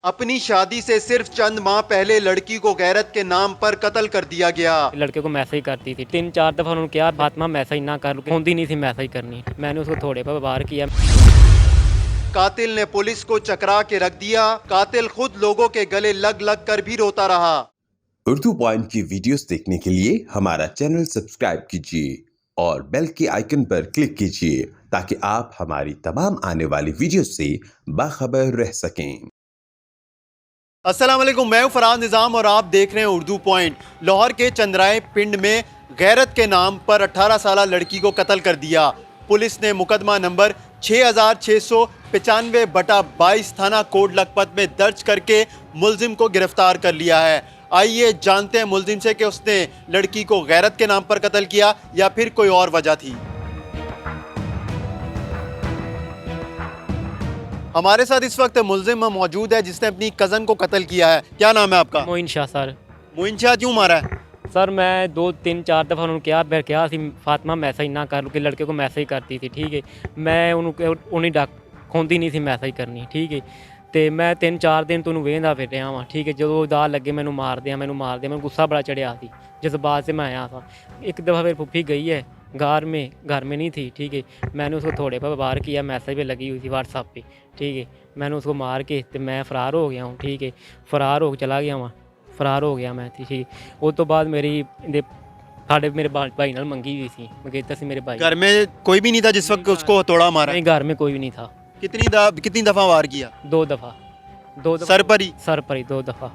अपनी शादी से सिर्फ चंद माह पहले लड़की को गैरत के नाम पर कत्ल कर दिया गया। लड़के को मैसेज करती थी 3-4 दफ़ा उन्होंने कहा फातिमा मैसेज ना कर, होती नहीं थी मैसेज करनी। मैंने उसको थोड़े पर वार किया। कातिल ने पुलिस को चकरा के रख दिया। कातिल खुद लोगों के गले लग लग कर भी रोता रहा। उर्दू पॉइंट की वीडियोस देखने के लिए हमारा चैनल सब्सक्राइब कीजिए और बेल के आइकन पर क्लिक कीजिए ताकि आप हमारी तमाम आने वाली वीडियोस से बाखबर रह सकें। अस्सलाम वालेकुम, मैं हूं फराज निज़ाम और आप देख रहे हैं उर्दू पॉइंट। लाहौर के चंद्राए पिंड में गैरत के नाम पर 18 साल लड़की को कत्ल कर दिया। पुलिस ने मुकदमा नंबर 6695/22 थाना कोट लखपत में दर्ज करके मुलजिम को गिरफ्तार कर लिया है। आइए जानते हैं मुलजिम से कि उसने लड़की को गैरत के नाम पर कत्ल किया या फिर कोई और वजह थी। हमारे साथ इस वक्त मुलजिम मौजूद है जिसने अपनी कज़न को कत्ल किया है। क्या नाम है आपका? मोइन शाह सर। मोइन शाह क्यों मारा है? सर मैं 2-3-4 दफ़ा उन्होंने क्या सी फातिमा मैसेज ना कर, कि लड़के को मैसेज करती थी। ठीक है, मैं उन्हें खोंदी नहीं थी मैसेज करनी। ठीक है, तो मैं 3-4 दिन तो वेंदा फिर रहा वहाँ। ठीक है, जो दाल लगे मैनू मार दिया मैं गुस्सा बड़ा चढ़िया थी। जज्बात से मैं आया था। एक दफ़ा फिर फुफी गई है घर में नहीं थी। ठीक है, मैंने उसको थोड़े पर वार किया, मैसेज पे लगी हुई थी व्हाट्सअप पे। ठीक है, मैंने उसको मार के तो मैं फ़रार हो गया हूँ। ठीक है, फ़रार हो चला गया वहाँ, फ़रार हो गया मैं। ठीक, उस तो बाद मेरे भाई नाल मंगी हुई थी। मंगेतर से मेरे भाई। घर में कोई भी नहीं था जिस वक्त उसको हथौड़ा मारा? नहीं, घर में कोई भी नहीं था। कितनी दफा वार किया? 2 दफ़ा सर पर ही? सर पर ही 2 दफ़ा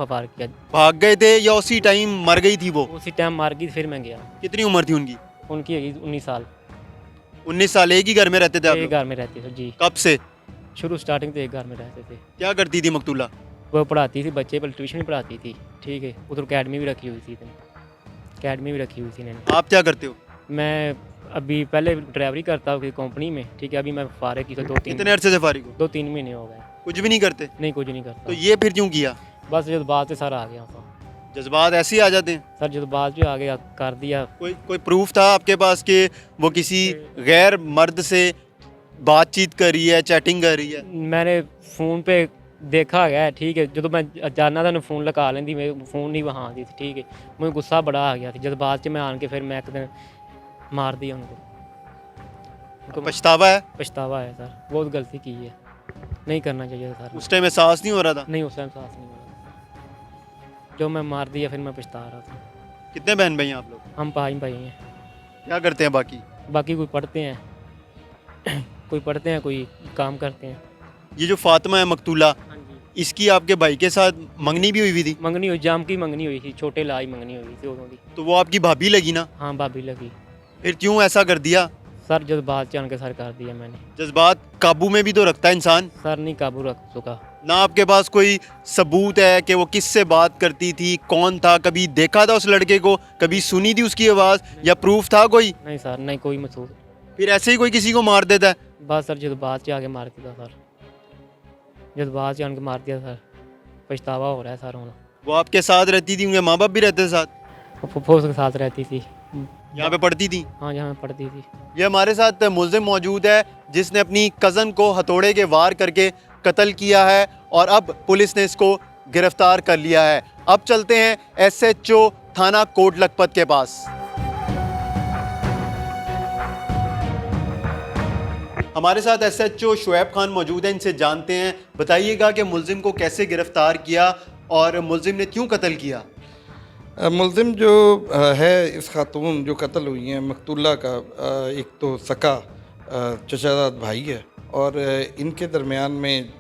वार किया। भाग गए थे या उसी टाइम मर गई थी वो? उसी टाइम मार गई, फिर मैं गया। कितनी उम्र थी उनकी? उनकी 19 साल। 19 साल। एक ही घर में रहते थे आप एक लोग? घर में रहते थे जी। कब से? शुरू स्टार्टिंग से एक घर में रहते थे। क्या करती थी मकतूला? वो पढ़ाती थी बच्चे पर, ट्यूशन भी पढ़ाती थी। ठीक है, उधर अकेडमी भी रखी हुई थी इन्होंने। आप क्या करते हो? मैं अभी पहले ड्राइवरी करता हूँ कंपनी में। ठीक है, अभी मैं फारिग की तो 2-3 कितने अरसे से फारिग हो? 2-3 महीने हो गए। कुछ भी नहीं करते? नहीं, कुछ नहीं करता। तो ये फिर क्यों किया? बस जज्बात से सर आ गया था। जज्बात ऐसे ही आ जाते हैं सर, जज्बात भी आ गया, कर दिया। कोई प्रूफ था आपके पास कि वो किसी गैर मर्द से बातचीत कर रही है, चैटिंग कर रही है? मैंने फ़ोन पे देखा गया। ठीक है, जो मैं जाना था फ़ोन लगा लेंदी, मेरे फ़ोन नहीं वहाँ आती थी। ठीक है, मुझे गुस्सा बड़ा आ गया था। जज्बात से मैं आन के फिर मैं एक दिन मार दिया उनको। पछतावा है? पछतावा है सर, बहुत गलती की है, नहीं करना चाहिए था सर। उस टाइम एहसास नहीं हो रहा था? नहीं, उस टाइम सांस नहीं हो रहा था। जो मैं मार दिया फिर मैं पछता रहा था। कितने बहन भाई हैं आप लोग? हम भाई हैं। क्या करते हैं बाकी? बाकी कोई पढ़ते हैं कोई काम करते हैं। ये जो फातिमा है मकतूला, हाँ जी। इसकी आपके भाई के साथ मंगनी भी हुई थी? मंगनी हुई, जाम की मंगनी हुई थी, छोटे लाई मंगनी हुई थी दोनों की। तो वो आपकी भाभी लगी ना? हाँ, भाभी लगी। फिर क्यों ऐसा कर दिया? सर, जज्बात जान के सर कर दिया मैंने। जज्बात काबू में भी तो रखता है इंसान। सर नहीं काबू रख सका। ना आपके पास कोई सबूत है कि वो किससे बात करती थी, कौन था, कभी देखा था उस लड़के को, कभी सुनी थी उसकी आवाज़, या प्रूफ था कोई? नहीं सर, नहीं कोई महसूस। फिर ऐसे ही कोई किसी को मार देता है? बस सर, जज्बात से आके मार दिया सर, जज्बात से आके मार दिया सर। पछतावा हो रहा है सर। होना वो आपके साथ रहती थी? उनके माँ बाप भी रहते थे साथ? फुफ्फो के साथ रहती थी। यहाँ पे पढ़ती थी? हाँ, यहाँ में पढ़ती थी। ये हमारे साथ मुलजिम मौजूद है जिसने अपनी कज़न को हथौड़े के वार करके कत्ल किया है और अब पुलिस ने इसको गिरफ्तार कर लिया है। अब चलते हैं SHO थाना कोट लखपत के पास। हमारे साथ SHO शुएब खान मौजूद है, इनसे जानते हैं। बताइएगा कि मुलजिम को कैसे गिरफ्तार किया और मुलजिम ने क्यों कत्ल किया? मुलजिम जो है, इस खातून जो कत्ल हुई हैं मकतूला का, एक तो सका चचाजाद भाई है और इनके दरमियान में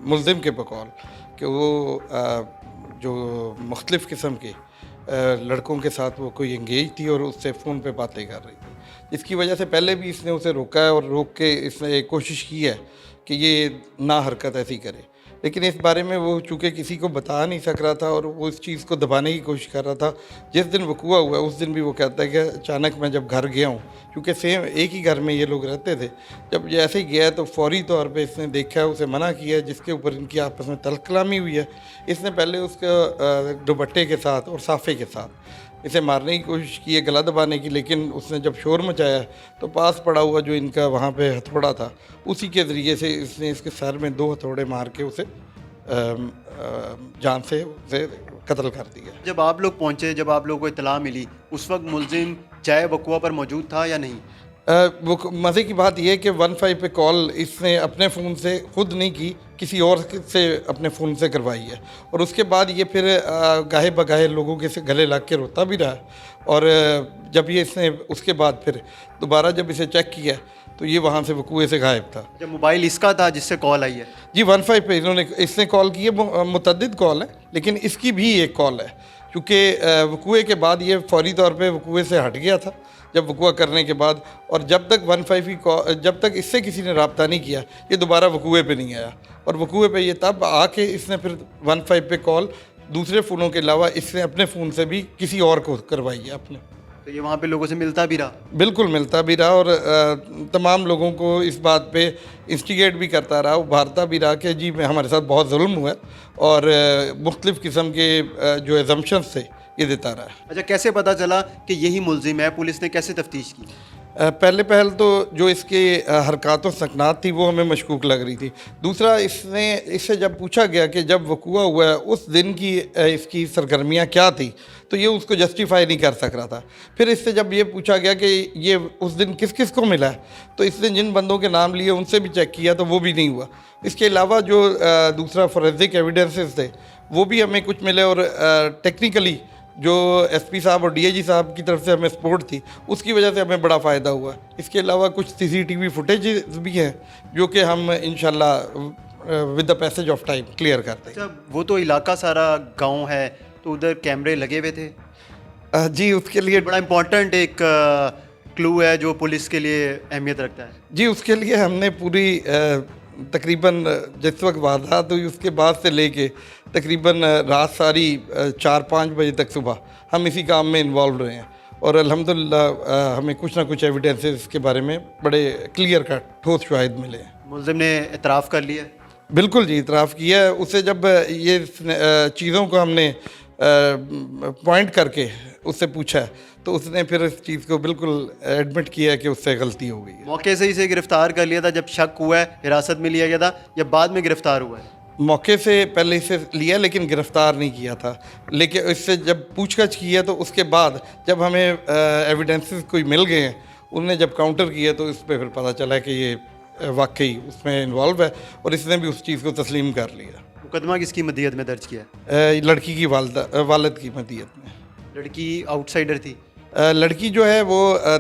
मुलजिम के बकौल कि वो जो मुख्तलिफ़ किस्म के लड़कों के साथ वो कोई इंगेज थी और उससे फ़ोन पे बातें कर रही थी, इसकी वजह से पहले भी इसने उसे रोका है और रोक के इसने कोशिश की है कि ये ना हरकत ऐसी करे। लेकिन इस बारे में वो चूँकि किसी को बता नहीं सक रहा था और वो इस चीज़ को दबाने की कोशिश कर रहा था। जिस दिन वक़ूआ हुआ उस दिन भी वो कहता है कि अचानक मैं जब घर गया हूँ, क्योंकि सेम एक ही घर में ये लोग रहते थे, जब जैसे ही गया तो फौरी तौर पे इसने देखा, उसे मना किया, जिसके ऊपर इनकी आपस में तलकलामी हुई है। इसने पहले उसके दुपट्टे के साथ और साफ़े के साथ इसे मारने की कोशिश की है, गला दबाने की, लेकिन उसने जब शोर मचाया तो पास पड़ा हुआ जो इनका वहाँ पे हथौड़ा था, उसी के ज़रिए से इसने इसके सर में 2 हथौड़े मार के उसे जान से उसे कत्ल कर दिया। जब आप लोग पहुंचे, जब आप लोगों को इत्तला मिली, उस वक्त मुलजिम चाय बकुआ पर मौजूद था या नहीं? वो मज़े की बात यह है कि 15 पे कॉल इसने अपने फ़ोन से खुद नहीं की, किसी और से अपने फ़ोन से करवाई है। और उसके बाद ये फिर गाहे बगाहे लोगों के से गले लग के रोता भी रहा। और जब ये इसने उसके बाद फिर दोबारा जब इसे चेक किया तो ये वहाँ से वकूए से गायब था। जब मोबाइल इसका था जिससे कॉल आई है? जी 15 पे इसने कॉल की है, मुतअद्दिद कॉल है, लेकिन इसकी भी एक कॉल है, क्योंकि वकूए के बाद ये फौरी तौर पे वकूए से हट गया था जब वकूआ करने के बाद। और जब तक 15 की जब तक इससे किसी ने रब्ता नहीं किया, ये दोबारा वकूए पे नहीं आया। और वकूए पे ये तब आके इसने फिर 15 पे कॉल दूसरे फ़ोनों के अलावा इसने अपने फ़ोन से भी किसी और को करवाई है अपने। तो ये वहाँ पे लोगों से मिलता भी रहा? बिल्कुल मिलता भी रहा, और तमाम लोगों को इस बात पे इंस्टिगेट भी करता रहा, उभारता भी रहा कि जी हमारे साथ बहुत जुल्म हुआ है, और मुख्तलिफ़ किस्म के जो एजम्पशंस थे ये देता रहा। अच्छा, कैसे पता चला कि यही मुलजिम है? पुलिस ने कैसे तफ्तीश की? पहल तो जो इसके हरकत व सकनात थी वो हमें मशकूक लग रही थी। दूसरा, इससे जब पूछा गया कि जब वकूआ हुआ है उस दिन की इसकी सरगर्मियाँ क्या थी, तो ये उसको जस्टिफाई नहीं कर सक रहा था। फिर इससे जब ये पूछा गया कि ये उस दिन किस किस को मिला है, तो इसने जिन बंदों के नाम लिए उनसे भी चेक किया तो वो भी नहीं हुआ। इसके अलावा जो दूसरा फोरेंसिक एविडेंसेस थे वो भी हमें कुछ मिले, और टेक्निकली जो एसपी साहब और डीआईजी साहब की तरफ से हमें सपोर्ट थी, उसकी वजह से हमें बड़ा फ़ायदा हुआ। इसके अलावा कुछ सीसीटीवी फुटेज भी हैं जो कि हम इंशाल्लाह with the passage of time clear करते हैं। अच्छा, वो तो इलाका सारा गांव है, तो उधर कैमरे लगे हुए थे? जी उसके लिए बड़ा इम्पोर्टेंट एक क्लू है जो पुलिस के लिए अहमियत रखता है। जी उसके लिए हमने पूरी तकरीबन जिस वक्त वारदात हुई उसके बाद से लेके तकरीबन रात सारी 4-5 बजे तक सुबह हम इसी काम में इन्वॉल्व रहे हैं, और अल्हम्दुलिल्लाह हमें कुछ ना कुछ एविडेंसेस के बारे में बड़े क्लियर कट ठोस शवाहिद मिले हैं। मुलजिम ने इतराफ़ कर लिया? बिल्कुल जी, इतराफ़ किया है। उससे जब ये चीज़ों को हमने पॉइंट करके उससे पूछा तो उसने फिर इस चीज़ को बिल्कुल एडमिट किया कि उससे गलती हो गई है। मौके से इसे गिरफ्तार कर लिया था जब शक हुआ है, हिरासत में लिया गया था, या बाद में गिरफ्तार हुआ है? मौके से पहले इसे लिया लेकिन गिरफ़्तार नहीं किया था, लेकिन इससे जब पूछताछ की है तो उसके बाद जब हमें एविडेंसेस कोई मिल गए हैं, उनने जब काउंटर किया तो इस पर फिर पता चला कि ये वाकई उसमें इन्वॉल्व है, और इसने भी उस चीज़ को तस्लीम कर लिया। मुकदमा किसकी मदीयत में दर्ज किया है? लड़की की वालिद की मदीयत में। लड़की आउटसाइडर थी? लड़की जो है वो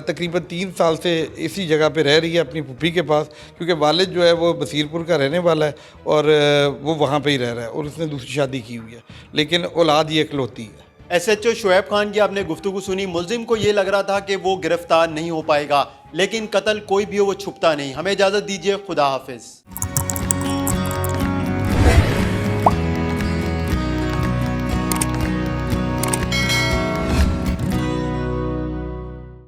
तकरीबन 3 साल से इसी जगह पे रह रही है अपनी फूफी के पास, क्योंकि वालिद जो है वो बसीरपुर का रहने वाला है और वो वहाँ पे ही रह रहा है, और उसने दूसरी शादी की हुई है, लेकिन औलाद ये इकलौती है। SHO शुएब खान की आपने गुफ्तगू सुनी। मुलजिम को ये लग रहा था कि वो गिरफ्तार नहीं हो पाएगा, लेकिन कत्ल कोई भी हो वो छुपता नहीं। हमें इजाज़त दीजिए, खुदा हाफिज़।